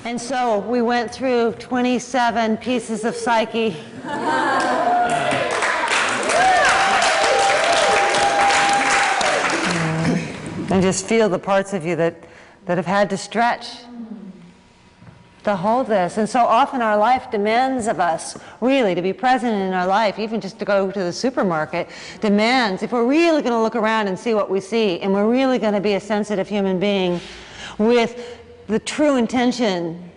And so we went through 27 pieces of psyche. And just feel the parts of you that have had to stretch to hold this. And so often our life demands of us, really, to be present in our life, even just to go to the supermarket, demands, if we're really going to look around and see what we see, and we're really going to be a sensitive human being with the true intention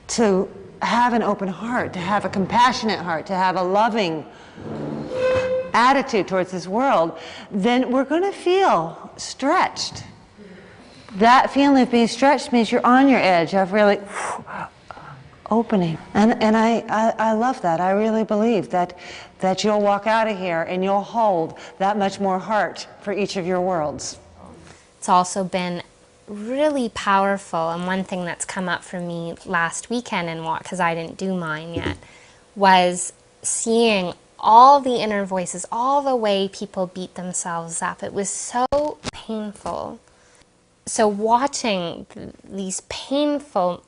to have an open heart, to have a compassionate heart, to have a loving attitude towards this world, then we're going to feel stretched. That feeling of being stretched means you're on your edge of really opening. And I love that. I really believe that you'll walk out of here and you'll hold that much more heart for each of your worlds. It's also been really powerful, and one thing that's come up for me last weekend in walk, because I didn't do mine yet, was seeing all the inner voices, all the way people beat themselves up. It was so painful. So watching these painful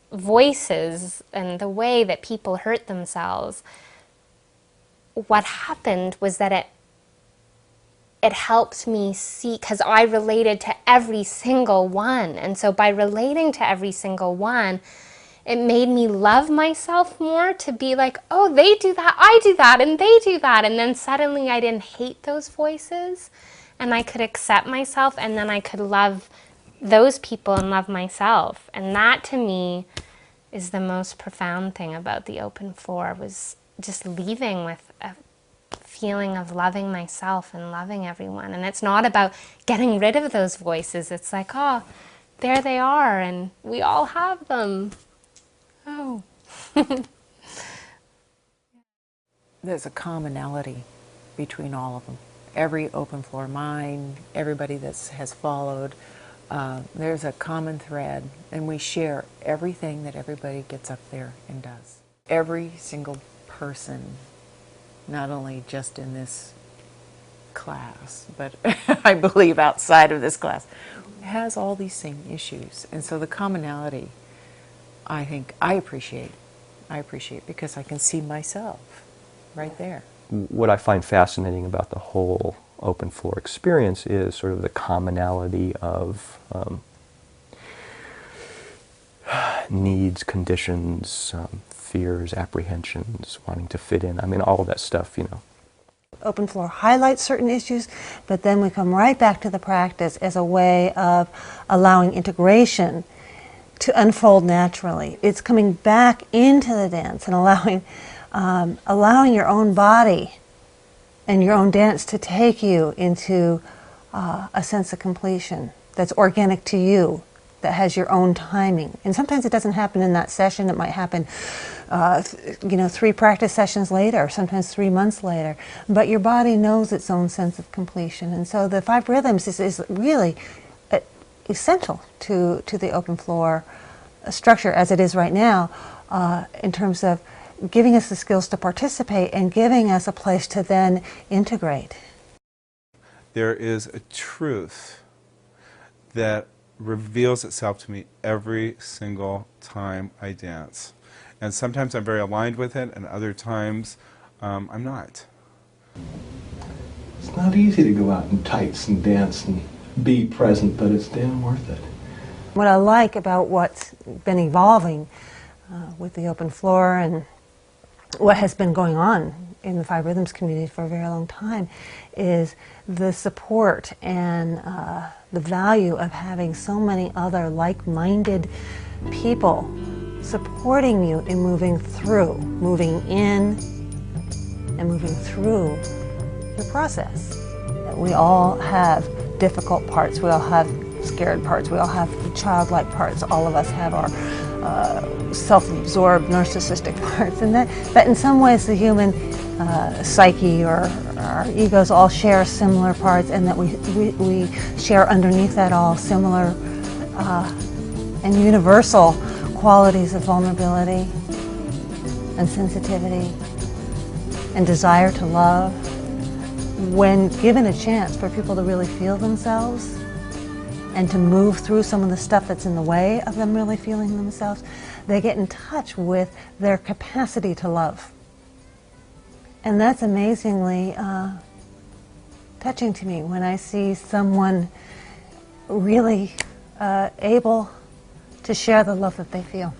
voices and the way that people hurt themselves, what happened was that it helped me see, because I related to every single one. And so by relating to every single one, it made me love myself more, to be like, oh, they do that, I do that, and they do that. And then suddenly I didn't hate those voices, and I could accept myself, and then I could love those people and love myself. And that, to me, is the most profound thing about the open floor, was just leaving with a feeling of loving myself and loving everyone. And it's not about getting rid of those voices. It's like, oh, there they are, and we all have them. Oh. There's a commonality between all of them. Every open floor mind, everybody that has followed, there's a common thread, and we share everything that everybody gets up there and does. Every single person, not only just in this class, but I believe outside of this class, has all these same issues. And so the commonality, I think, I appreciate because I can see myself right there. What I find fascinating about the whole open floor experience is sort of the commonality of needs, conditions, fears, apprehensions, wanting to fit in. I mean, all of that stuff, you know. Open floor highlights certain issues, but then we come right back to the practice as a way of allowing integration to unfold naturally. It's coming back into the dance and allowing your own body and your own dance to take you into a sense of completion that's organic to you, that has your own timing. And sometimes it doesn't happen in that session. It might happen 3 practice sessions later, sometimes 3 months later. But your body knows its own sense of completion. And so the 5 rhythms is really essential to the open floor structure as it is right now, in terms of giving us the skills to participate and giving us a place to then integrate. There is a truth that reveals itself to me every single time I dance. And sometimes I'm very aligned with it, and other times I'm not. It's not easy to go out in tights and dance and be present, but it's damn worth it. What I like about what's been evolving with the open floor and what has been going on in the 5 Rhythms community for a very long time is the support and the value of having so many other like-minded people supporting you in moving in and moving through the process. We all have difficult parts, we all have scared parts, we all have childlike parts, all of us have our self-absorbed narcissistic parts, and that in some ways the human psyche or our egos all share similar parts, and that we share underneath that all similar and universal qualities of vulnerability and sensitivity and desire to love. When given a chance for people to really feel themselves and to move through some of the stuff that's in the way of them really feeling themselves, they get in touch with their capacity to love. And that's amazingly touching to me when I see someone really able to share the love that they feel.